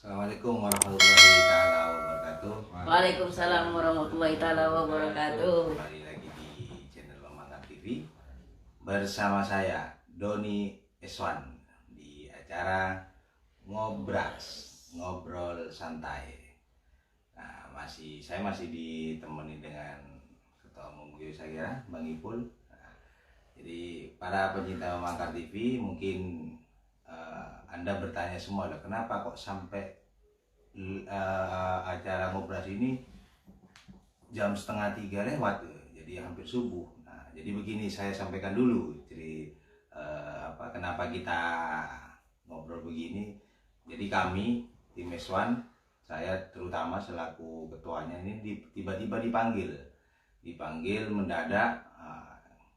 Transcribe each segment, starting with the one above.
Assalamualaikum warahmatullahi taala wabarakatuh. Waalaikumsalam warahmatullahi taala wabarakatuh. Kembali lagi di channel Mamang TV bersama saya Doni Eswan di acara ngobrol santai. Nah, saya masih ditemani dengan ketua umum saya Bang Ipul. Nah, jadi para pencinta Mamang TV mungkin Anda bertanya semua, kenapa kok sampai acara ngobras ini jam 2:30 lewat, jadi hampir subuh. Nah, jadi begini, saya sampaikan dulu. Jadi kenapa kita ngobrol begini. Jadi kami tim S1, saya terutama selaku ketuanya ini tiba-tiba dipanggil mendadak.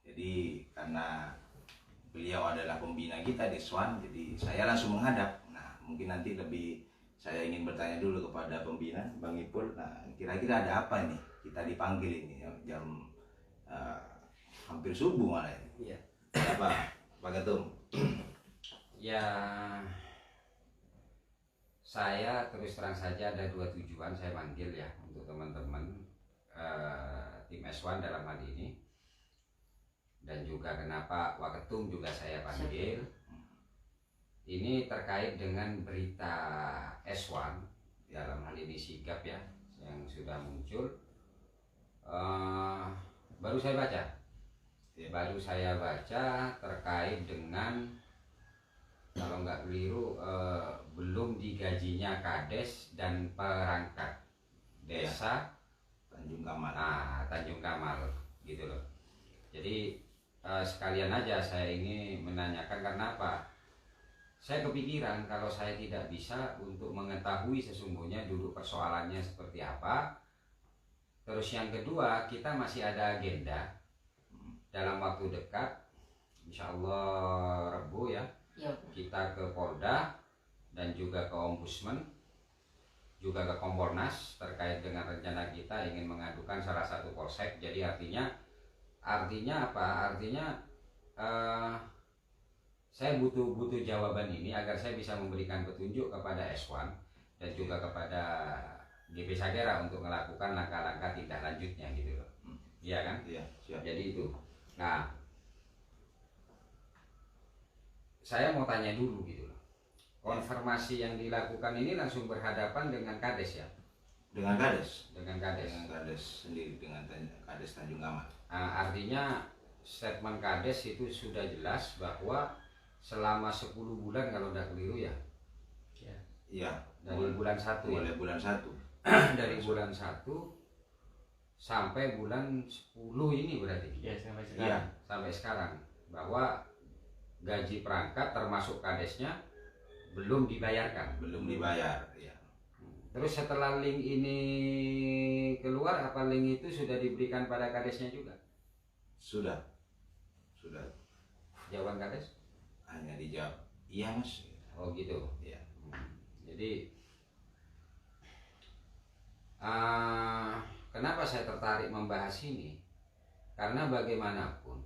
Jadi karena beliau adalah pembina kita di S1, jadi saya langsung menghadap. Nah, mungkin nanti saya ingin bertanya dulu kepada pembina, Bang Ipul. Nah, kira-kira ada apa nih kita dipanggil ini jam hampir subuh malah ini? Iya. Apa, Pak Ketum? Ya, saya terus terang saja ada dua tujuan saya panggil ya untuk teman-teman tim S1 dalam hal ini, dan juga kenapa Waketum juga saya panggil. Ini terkait dengan berita S1 dalam hal ini sigap ya yang sudah muncul. Baru saya baca terkait dengan, kalau nggak keliru, belum digajinya kades dan perangkat desa Tanjung Kamal. Tanjung Kamal gitu loh. Jadi sekalian aja saya ingin menanyakan karena apa? Saya kepikiran kalau saya tidak bisa untuk mengetahui sesungguhnya duduk persoalannya seperti apa. Terus yang kedua, kita masih ada agenda dalam waktu dekat, insya Allah Rabu ya, kita ke Polda dan juga ke Ombudsman, juga ke Kompolnas terkait dengan rencana kita ingin mengadukan salah satu polsek. Jadi artinya apa? Artinya saya butuh jawaban ini agar saya bisa memberikan petunjuk kepada S1 dan juga kepada GP Sagera untuk melakukan langkah-langkah tindak lanjutnya gitu loh. Iya kan? Iya, siap. Jadi itu. Nah, saya mau tanya dulu gitu loh. Konfirmasi yang dilakukan ini langsung berhadapan dengan Kades ya? Dengan Kades? Dengan Kades. Dengan Kades sendiri, dengan Kades Tanjung Kamal. Artinya statement Kades itu sudah jelas bahwa selama 10 bulan kalau udah keliru ya. Iya. Dari bulan 1 ya. Mulai bulan 1. Dari bulan 1 sampai bulan 10 ini berarti. Ya, sampai sekarang. Iya. Sampai sekarang bahwa gaji perangkat termasuk kadesnya belum dibayarkan. Belum dibayar, ya. Terus setelah link ini keluar, apa link itu sudah diberikan pada kadesnya juga? Sudah. Jawaban kades? Hanya dijawab, iya Mas. Oh gitu. Ya. Jadi kenapa saya tertarik membahas ini? Karena bagaimanapun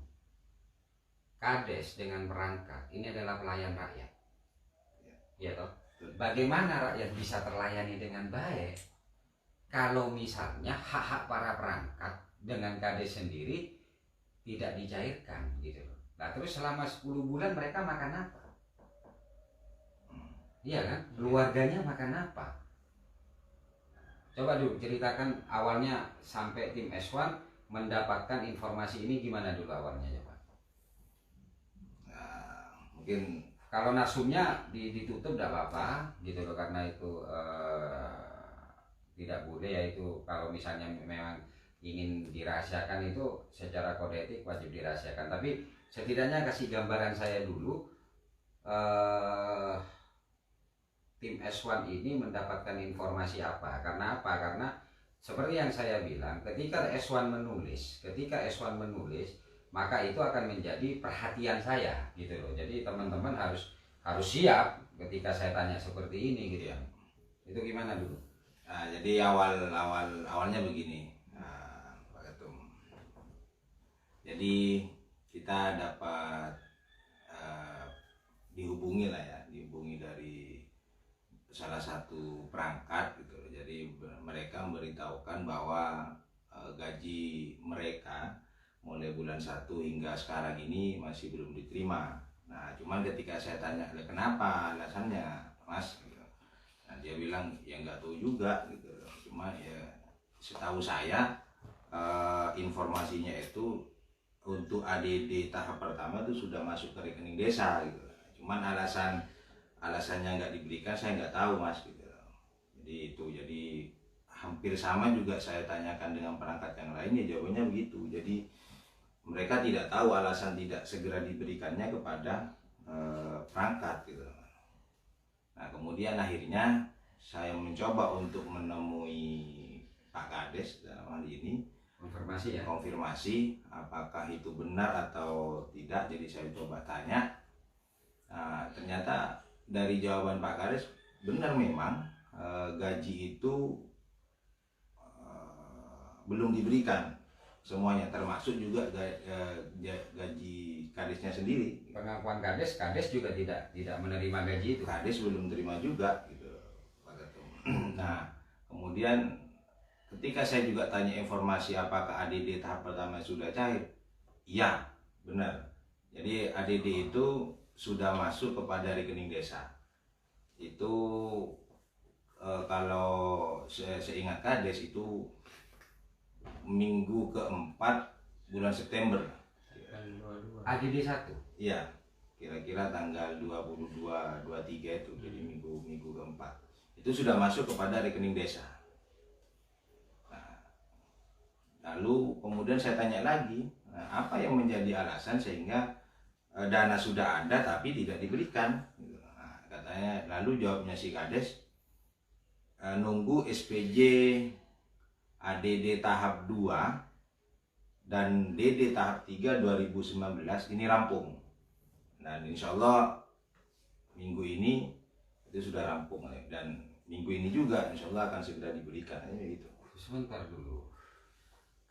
kades dengan perangkat ini adalah pelayan rakyat. Ya toh? Bagaimana rakyat bisa terlayani dengan baik kalau misalnya hak-hak para perangkat dengan kades sendiri tidak dicairkan gitu loh. Nah terus selama 10 bulan mereka makan apa? Iya kan? Keluarganya makan apa? Coba dulu ceritakan awalnya sampai tim S1 mendapatkan informasi ini gimana dulu awalnya coba? Nah, mungkin Kalau nasumnya ditutup tidak apa-apa gitu loh, karena itu tidak boleh ya, itu kalau misalnya memang ingin dirahasiakan itu secara kode etik wajib dirahasiakan. Tapi setidaknya kasih gambaran saya dulu, tim S1 ini mendapatkan informasi apa? Karena apa? Karena seperti yang saya bilang, ketika S1 menulis, maka itu akan menjadi perhatian saya gitu loh. Jadi teman-teman harus siap ketika saya tanya seperti ini gitu ya. Itu gimana dulu? Nah, jadi awalnya begini, Pak Ketum. Jadi kita dapat dihubungi dari salah satu perangkat gitu. Jadi mereka memberitahukan bahwa gaji mereka mulai bulan 1 hingga sekarang ini masih belum diterima. Nah, cuman ketika saya tanya, kenapa alasannya, Mas? Gitu. Nah, dia bilang, ya nggak tahu juga gitu. Cuma ya setahu saya informasinya itu untuk ADD tahap pertama itu sudah masuk ke rekening desa gitu. Cuman alasannya nggak diberikan saya nggak tahu, Mas gitu. Jadi hampir sama juga saya tanyakan dengan perangkat yang lain, ya jawabannya begitu. Jadi mereka tidak tahu alasan tidak segera diberikannya kepada perangkat gitu. Nah, kemudian akhirnya saya mencoba untuk menemui Pak Kades dalam hal ini, konfirmasi apakah itu benar atau tidak. Jadi saya coba tanya. Nah, ternyata dari jawaban Pak Kades benar, memang gaji itu belum diberikan semuanya, termasuk juga gaji kadesnya sendiri. Pengakuan kades juga tidak menerima gaji itu. Kades belum terima juga gitu, Pak Ketum. Nah, kemudian ketika saya juga tanya informasi apakah ADD tahap pertama sudah cair, iya benar. Jadi ADD itu sudah masuk kepada rekening desa. Itu kalau saya ingat Kades itu minggu keempat bulan September. ADD 1. Iya, kira-kira tanggal 22-23 itu, jadi minggu keempat. Itu sudah masuk kepada rekening desa. Nah, lalu kemudian saya tanya lagi, apa yang menjadi alasan sehingga dana sudah ada tapi tidak diberikan? Nah, katanya, lalu jawabnya si Kades, nunggu SPJ ADD tahap 2 dan DD tahap 3 2019 ini rampung. Dan insya Allah minggu ini itu sudah rampung, dan minggu ini juga insya Allah akan segera diberikan. Gitu. Sebentar dulu.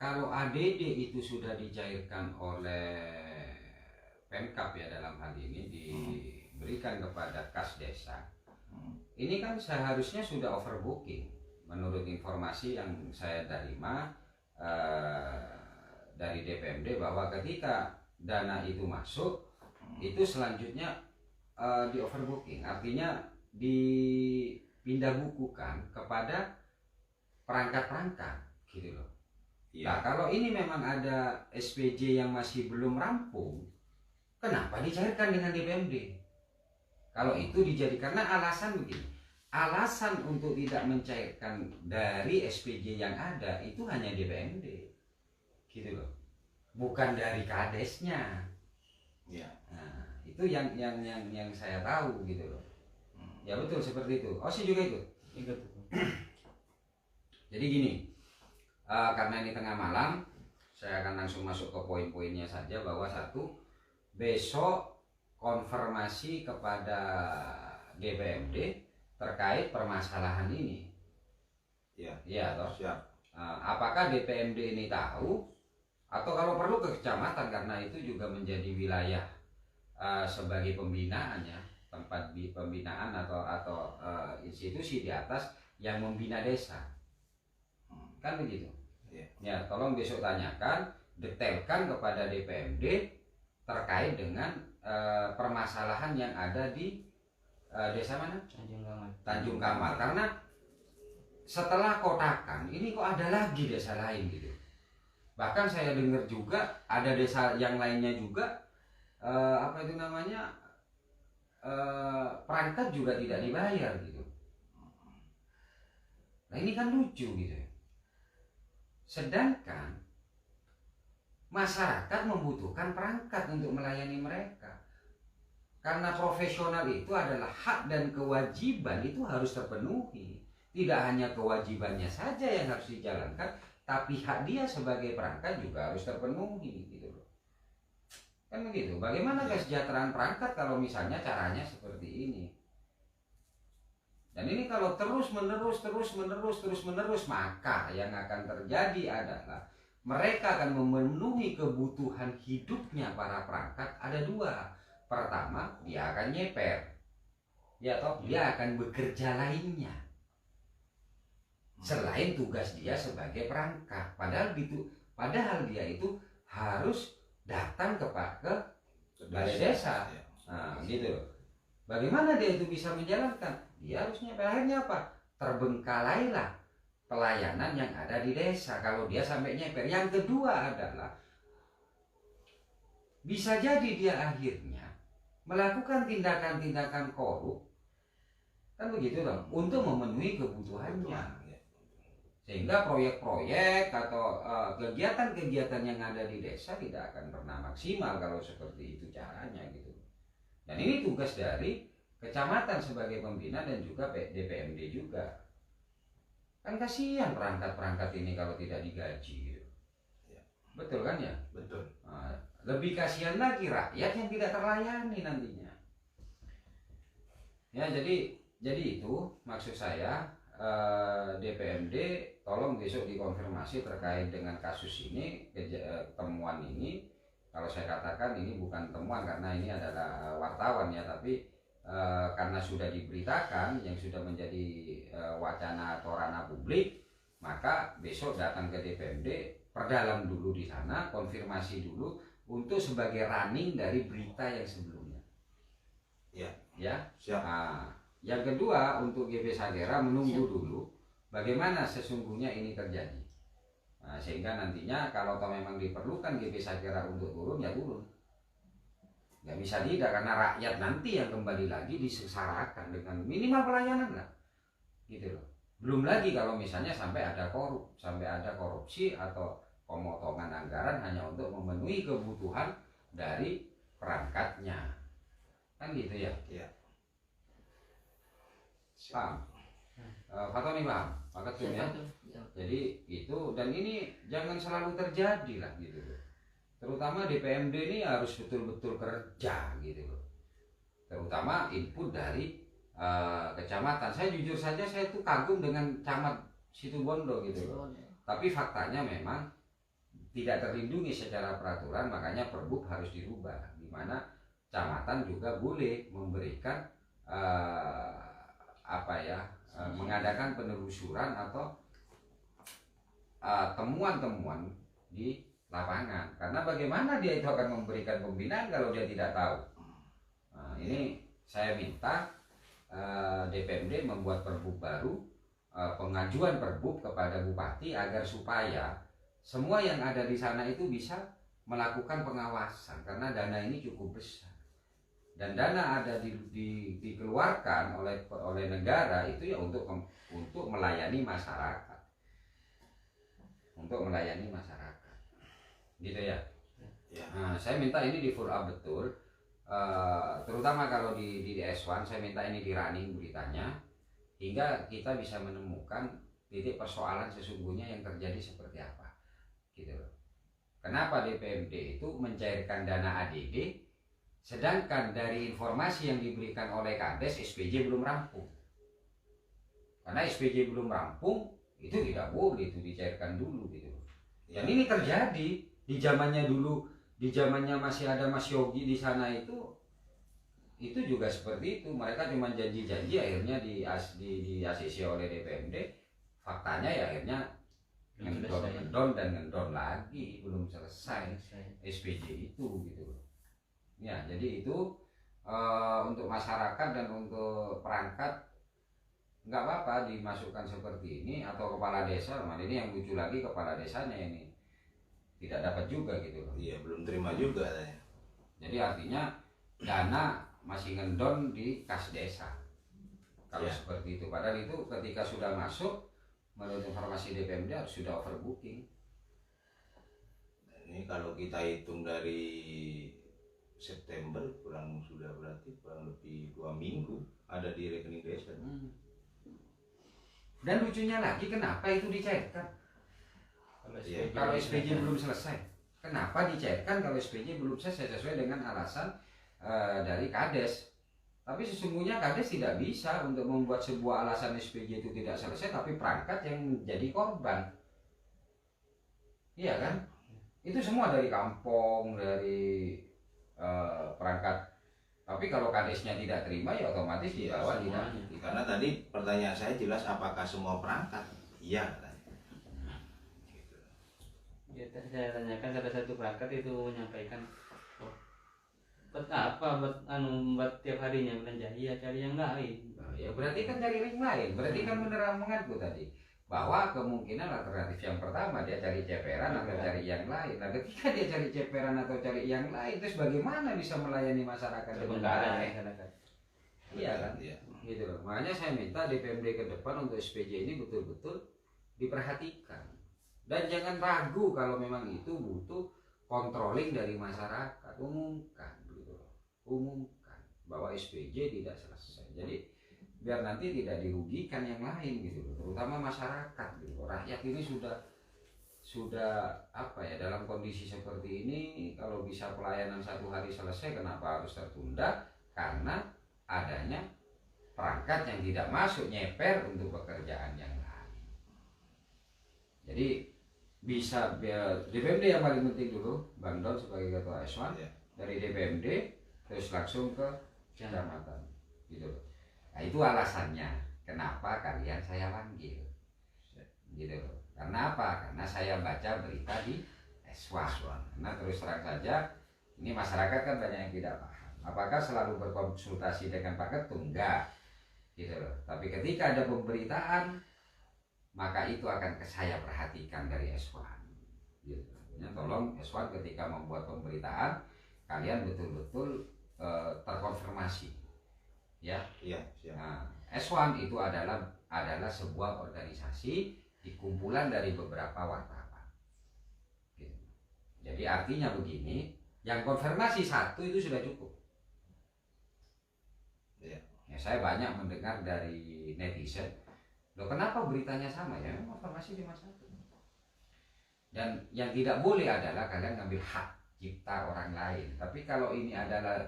Kalau ADD itu sudah dicairkan oleh Pemkab ya dalam hal ini diberikan kepada kas desa, ini kan seharusnya sudah overbooking. Menurut informasi yang saya terima dari DPMD, bahwa ketika dana itu masuk, itu selanjutnya di overbooking, artinya dipindah bukukan kepada perangkat-perangkat gitu loh. Ya. Nah, kalau ini memang ada SPJ yang masih belum rampung, kenapa dicairkan dengan DPMD? Kalau itu dijadikan, karena alasan begini, alasan untuk tidak mencairkan dari SPJ yang ada itu hanya DPMD, gitu loh, bukan dari kadesnya. Ya. Nah, itu yang saya tahu gitu loh. Ya betul seperti itu. Oh, saya juga ikut. Jadi gini, karena ini tengah malam, saya akan langsung masuk ke poin-poinnya saja. Bahwa satu, besok konfirmasi kepada DPMD terkait permasalahan ini. Ya toh. Siap. Apakah DPMD ini tahu, atau kalau perlu ke kecamatan, karena itu juga menjadi wilayah sebagai pembinaannya, tempat pembinaan atau institusi di atas yang membina desa, kan begitu. Ya, tolong besok tanyakan, detailkan kepada DPMD terkait dengan permasalahan yang ada di desa mana? Tanjung Kamal. Karena setelah kotakan ini kok ada lagi desa lain gitu. Bahkan saya dengar juga ada desa yang lainnya juga perangkat juga tidak dibayar gitu. Nah, ini kan lucu gitu. Sedangkan masyarakat membutuhkan perangkat untuk melayani mereka. Karena profesional itu adalah hak dan kewajiban, itu harus terpenuhi. Tidak hanya kewajibannya saja yang harus dijalankan, tapi hak dia sebagai perangkat juga harus terpenuhi gitu loh. Kan begitu. Bagaimana kesejahteraan perangkat kalau misalnya caranya seperti ini? Dan ini kalau terus menerus, maka yang akan terjadi adalah mereka akan memenuhi kebutuhan hidupnya para perangkat. Ada dua. Pertama, dia akan nyeper. ya toh dia akan bekerja lainnya selain tugas dia sebagai perangkat. Padahal dia itu harus datang ke balai desa. Nah, gitu. Bagaimana dia itu bisa menjalankan? Dia harusnya akhirnya apa? Terbengkalailah pelayanan yang ada di desa kalau dia sampai nyeper. Yang kedua adalah bisa jadi dia akhirnya melakukan tindakan-tindakan korup, kan begitu loh, untuk memenuhi kebutuhannya. Sehingga proyek-proyek atau kegiatan-kegiatan yang ada di desa tidak akan pernah maksimal kalau seperti itu caranya gitu. Dan ini tugas dari kecamatan sebagai pembina dan juga DPMD juga. Kan kasihan perangkat-perangkat ini kalau tidak digaji gitu. Ya. Betul kan ya? Betul. Nah, lebih kasihan lagi rakyat yang tidak terlayani nantinya. Ya, jadi itu maksud saya, DPMD tolong besok dikonfirmasi terkait dengan kasus ini, temuan ini. Kalau saya katakan ini bukan temuan karena ini adalah wartawan ya, tapi karena sudah diberitakan yang sudah menjadi wacana atau ranah publik, maka besok datang ke DPMD, perdalam dulu di sana, konfirmasi dulu untuk sebagai running dari berita yang sebelumnya. Ya. Siap. Nah, yang kedua untuk GP Sagera menunggu dulu bagaimana sesungguhnya ini terjadi. Nah, sehingga nantinya kalau memang diperlukan GP Sagera untuk turun ya turun. Nggak bisa tidak karena rakyat nanti yang kembali lagi disesarakan dengan minimal pelayanan lah. Gitu loh. Belum lagi kalau misalnya sampai ada korupsi atau pemotongan anggaran hanya untuk memenuhi kebutuhan dari perangkatnya. Kan gitu ya? Iya. Paham? Fatoni paham? Maka tuh ya. Jadi itu, dan ini jangan selalu terjadi lah gitu loh. Terutama DPMD ini harus betul-betul kerja gitu loh. Terutama input dari kecamatan. Saya jujur saja saya tuh kagum dengan camat Situbondo gitu loh. Tapi faktanya memang tidak terlindungi secara peraturan, makanya Perbub harus dirubah. Di mana kecamatan juga boleh memberikan mengadakan penelusuran atau temuan-temuan di lapangan. Karena bagaimana dia itu akan memberikan pembinaan kalau dia tidak tahu. Nah, ini saya minta DPMD membuat Perbub baru, pengajuan Perbub kepada Bupati agar supaya semua yang ada di sana itu bisa melakukan pengawasan karena dana ini cukup besar. Dan dana ada dikeluarkan oleh negara itu ya untuk melayani masyarakat, gitu ya. Nah, saya minta ini di follow up betul, terutama kalau di S1 saya minta ini di running beritanya hingga kita bisa menemukan titik persoalan sesungguhnya yang terjadi seperti apa, gitu loh. Kenapa DPMD itu mencairkan dana ADD sedangkan dari informasi yang diberikan oleh Kades SPJ belum rampung. Karena SPJ belum rampung itu tidak boleh itu dicairkan dulu gitu. Dan ini terjadi di zamannya dulu, di zamannya masih ada Mas Yogi di sana itu juga seperti itu. Mereka cuma janji-janji akhirnya di ACC oleh DPMD. Faktanya ya akhirnya ngendon lagi belum selesai SPJ itu gitu. Ya, jadi itu untuk masyarakat dan untuk perangkat nggak apa-apa dimasukkan seperti ini atau kepala desa. Nah, ini yang lucu lagi kepala desanya ini tidak dapat juga gitu loh. Iya, belum terima juga saya. Jadi artinya dana masih ngendon di kas desa. Kalau seperti itu, padahal itu ketika sudah masuk menurut informasi DPMD harus sudah overbooking. Ini kalau kita hitung dari September sudah berarti kurang lebih 2 minggu ada di rekening desa. Dan lucunya lagi kenapa itu dicairkan? Kalau SPJ belum selesai, kenapa dicairkan kalau SPJ belum selesai sesuai dengan alasan dari Kades? Tapi sesungguhnya Kades tidak bisa untuk membuat sebuah alasan SPJ itu tidak selesai, tapi perangkat yang menjadi korban. Iya kan? Itu semua dari kampung, dari perangkat Tapi kalau kadesnya tidak terima ya otomatis dibawa semuanya. tidak. Karena tadi pertanyaan saya jelas, apakah semua perangkat? Iya katanya. Gitu. Ya, saya tanyakan salah satu perangkat itu menyampaikan, oh, buat apa, buat tiap harinya belanja? Iya, cari yang lain. Nah, ya berarti kan cari ring lain. Berarti kan beneran mengaku tadi bahwa kemungkinan alternatif yang pertama dia cari ceperan atau cari yang lain. Nah, ketika dia cari ceperan atau cari yang lain, terus bagaimana bisa melayani masyarakat dengan baik? Masyarakat. Iya kan? Iya. Gitu loh. Makanya saya minta DPMD ke depan untuk SPJ ini betul-betul diperhatikan. Dan jangan ragu kalau memang itu butuh controlling dari masyarakat. Umumkan gitu loh. Umumkan bahwa SPJ tidak selesai. Jadi biar nanti tidak dirugikan yang lain gitu loh. Terutama masyarakat gitu loh. Rakyat ini sudah apa ya, dalam kondisi seperti ini kalau bisa pelayanan 1 hari selesai, kenapa harus tertunda? Karena adanya perangkat yang tidak masuk nyeper untuk pekerjaan yang lain. Jadi bisa DPMD yang paling penting dulu, Bang Don sebagai ketua S1, Iya. dari DPMD terus langsung ke kecamatan gitu loh. Nah itu alasannya kenapa kalian saya panggil gitu loh. Karena apa? Karena saya baca berita di S1. Nah terus terang saja ini masyarakat kan banyak yang tidak paham. Apakah selalu berkonsultasi dengan Pak Ketum? Enggak gitu loh. Tapi ketika ada pemberitaan maka itu akan saya perhatikan dari S1 gitu. Ya, tolong S1 ketika membuat pemberitaan kalian betul-betul terkonfirmasi ya. Iya, siap. Nah, S1 itu adalah sebuah organisasi kumpulan dari beberapa wartawan gitu. Jadi artinya begini, yang konfirmasi 1 itu sudah cukup. Iya. Ya, saya banyak mendengar dari netizen, loh kenapa beritanya sama ya? Konfirmasi cuma 1. Dan yang tidak boleh adalah kalian ngambil hak cipta orang lain. Tapi kalau ini adalah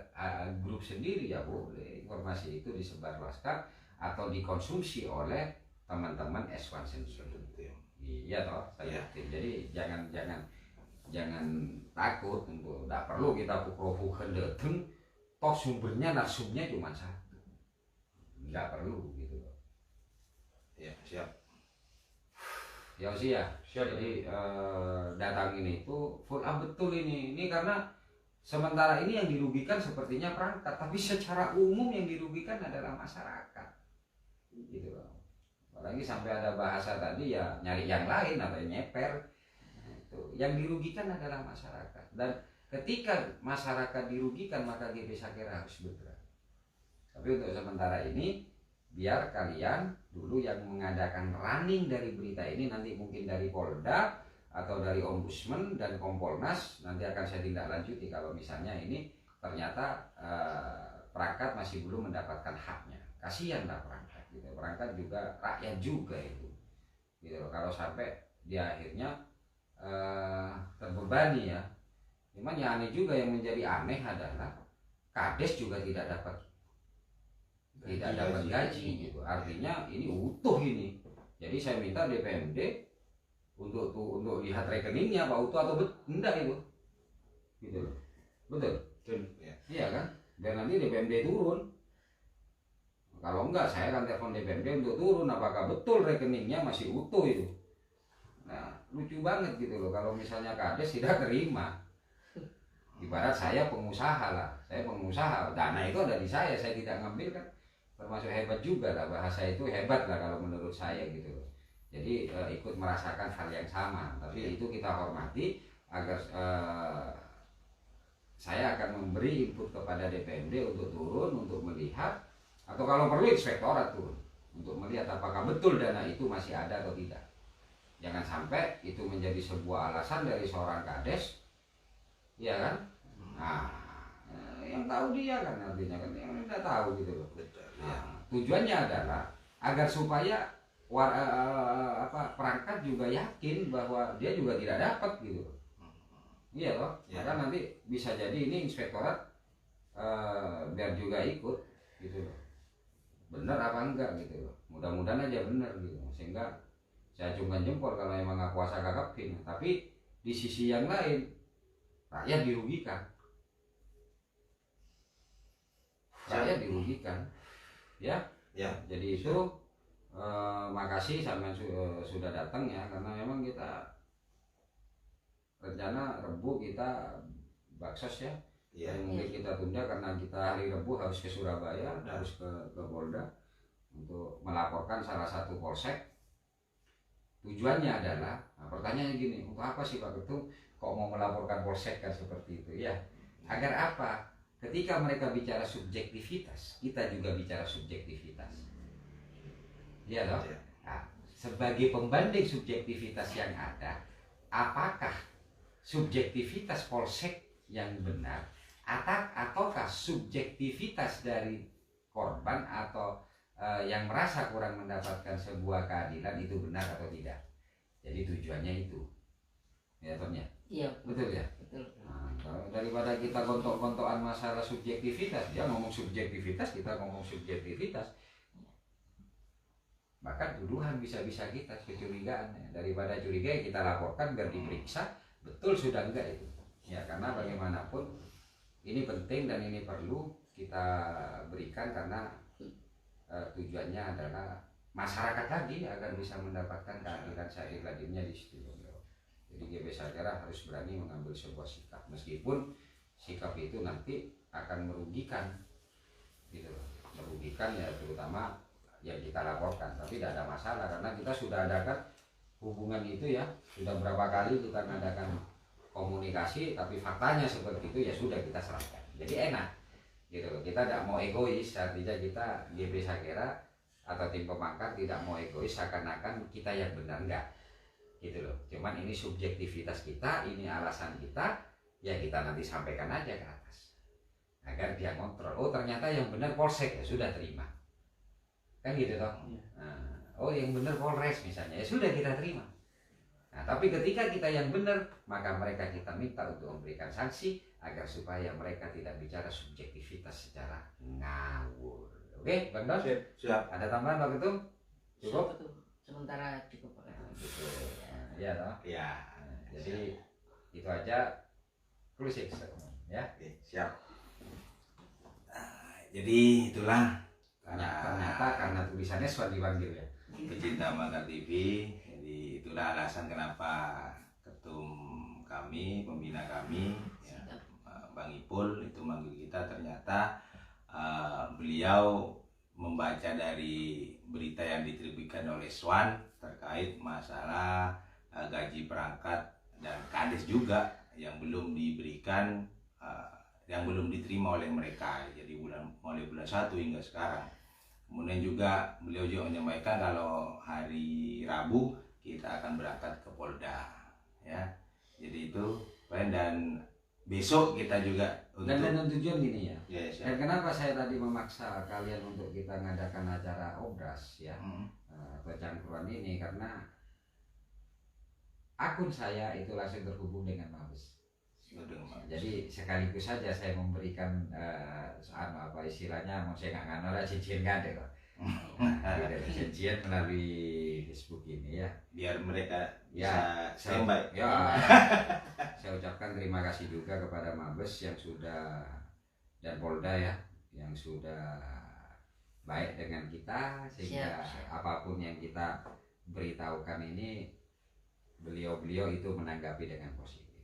grup sendiri ya boleh informasi itu disebarluaskan atau dikonsumsi oleh teman-teman S1 sendiri. Iya toh, saya yakin. Jadi jangan takut untuk, tidak perlu kita pukul-pukul dateng, toh sumbernya narsumnya cuma 1. Nggak perlu gitu loh. Iya, siap. Ya sih ya. Jadi datang ini itu full up betul ini karena sementara ini yang dirugikan sepertinya perangkat, tapi secara umum yang dirugikan adalah masyarakat gitu loh. Apalagi sampai ada bahasa tadi ya nyari yang lain atau nyeper, itu yang dirugikan adalah masyarakat. Dan ketika masyarakat dirugikan maka GP Sakera harus bergerak. Tapi untuk sementara ini biar kalian dulu yang mengadakan running dari berita ini, nanti mungkin dari Polda atau dari Ombudsman dan Kompolnas nanti akan saya tindak lanjuti kalau misalnya ini ternyata perangkat masih belum mendapatkan haknya. Kasihan lah perangkat gitu. Perangkat juga rakyat juga itu gitu loh. Kalau sampai dia akhirnya terbebani ya. Cuman yang aneh juga, yang menjadi aneh adalah Kades juga tidak dapat gaji gitu. Artinya ini utuh ini. Jadi saya minta DPMD untuk lihat rekeningnya Pak utuh atau enggak itu. Gitu loh. Betul? Ya. Iya kan? Dan nanti DPMD turun. Kalau enggak saya akan telepon DPMD untuk turun apakah betul rekeningnya masih utuh itu. Nah, lucu banget gitu loh kalau misalnya Kades tidak terima. Ibarat saya pengusaha lah. Saya pengusaha, dana itu ada di saya tidak ngambil kan. Termasuk hebat juga lah, bahasa itu hebat lah kalau menurut saya gitu loh. Jadi ikut merasakan hal yang sama, tapi itu kita hormati agar saya akan memberi input kepada DPMD untuk turun, untuk melihat, atau kalau perlu inspektorat turun untuk melihat apakah betul dana itu masih ada atau tidak. Jangan sampai itu menjadi sebuah alasan dari seorang Kades, ya kan? Nah, yang tahu dia kan artinya kan, yang tidak tahu gitu loh. Nah, tujuannya adalah agar supaya perangkat juga yakin bahwa dia juga tidak dapat gitu. Iya loh. Ya. Maka nanti bisa jadi ini inspektorat biar juga ikut gitu loh. Benar apa enggak gitu loh. Mudah-mudahan aja benar gitu. Sehingga saya acungkan jempol kalau emang nggak kuasa kakapin. Tapi di sisi yang lain rakyat dirugikan. rakyat dirugikan. Ya. Ya. Jadi itu makasih sampean sudah datang ya, karena memang kita rencana Rebu kita baksos ya. Iya. Yang mungkin kita tunda karena kita hari Rebu harus ke Surabaya, harus ke Polda untuk melaporkan salah satu polsek. Tujuannya adalah, nah pertanyaannya gini, untuk apa sih Pak Ketum kok mau melaporkan polsek kan seperti itu ya? Agar apa? Ketika mereka bicara subjektivitas, kita juga bicara subjektivitas. Iya loh. Nah, sebagai pembanding subjektivitas yang ada, apakah subjektivitas polsek yang benar ataukah subjektivitas dari korban atau yang merasa kurang mendapatkan sebuah keadilan itu benar atau tidak? Jadi tujuannya itu, ya Tomnya. Iya. Betul ya. Betul. Nah, daripada kita gontok-gontokan masalah subjektivitas, dia ngomong subjektivitas, kita ngomong subjektivitas. Bahkan tuduhan bisa-bisa kita kecurigaan. Daripada curiga kita laporkan biar diperiksa, betul sudah enggak itu. Ya karena bagaimanapun ini penting dan ini perlu kita berikan karena tujuannya adalah masyarakat tadi agar bisa mendapatkan keadilan seadil-adilnya di situ. Jadi GB Sagara harus berani mengambil sebuah sikap meskipun sikap itu nanti akan merugikan gitu loh. Merugikan ya terutama yang kita laporkan, tapi tidak ada masalah karena kita sudah adakan hubungan itu ya, sudah berapa kali kita mengadakan komunikasi, tapi faktanya seperti itu ya sudah kita serahkan. Jadi enak gitu loh. Kita tidak mau egois, artinya kita GB Sagara atau tim pemangkat tidak mau egois seakan-akan kita yang benar, enggak gitu loh. Cuman ini subjektivitas kita, ini alasan kita, ya kita nanti sampaikan aja ke atas agar dia kontrol. Oh ternyata yang benar polsek, ya sudah terima kan gitu toh. Nah, oh yang benar Polres misalnya, ya sudah kita terima. Nah tapi ketika kita yang benar, maka mereka kita minta untuk memberikan sanksi agar supaya mereka tidak bicara subjektivitas secara ngawur. Oke Bang Don? Siap. Ada tambahan Pak Ketum? Cukup? Betul. Sementara cukup Pak. Iya toh. Ya. Jadi itu aja closing ya. Oke, siap. Jadi itulah Ternyata karena tulisannya Swan dipanggil ya. pecinta Manggar TV. Jadi itulah alasan kenapa ketum kami, pembina kami, ya, Bang Ipul itu manggil kita. Ternyata beliau membaca dari berita yang diterbitkan oleh Swan terkait masalah gaji perangkat dan kades juga yang belum diberikan, yang belum diterima oleh mereka. Jadi mulai bulan 1 hingga sekarang. Kemudian juga beliau juga menyampaikan kalau hari Rabu kita akan berangkat ke Polda ya. Jadi itu dan besok kita juga Dan tujuan gini ya. Yes, Dan kenapa saya tadi memaksa kalian untuk kita mengadakan acara obras ya, atau cangkruan ini, karena akun saya itu langsung terhubung dengan Mabes. Jadi sekaligus saja saya memberikan apa istilahnya, mau saya nggak nganol cincin gade kok. Cincin melalui Facebook ini ya. Biar mereka Ya, bisa standby. Ya, saya ucapkan terima kasih juga kepada Mabes yang sudah dan Polda ya, yang sudah baik dengan kita sehingga apapun yang kita beritahukan ini beliau-beliau itu menanggapi dengan positif.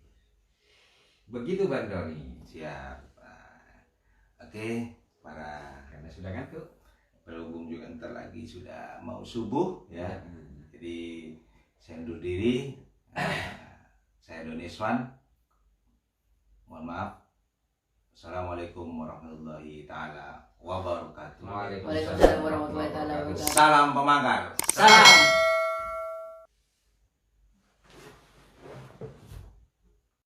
Begitu Bang Doni. Siap. Oke, Karena sudah ngantuk. berhubung juga ntar lagi sudah mau subuh ya. Jadi saya undur diri. Saya Doni Swan. Mohon maaf. Assalamualaikum warahmatullahi taala wabarakatuh. Waalaikumsalam warahmatullahi taala wabarakatuh. Salam Pemanggar. Salam.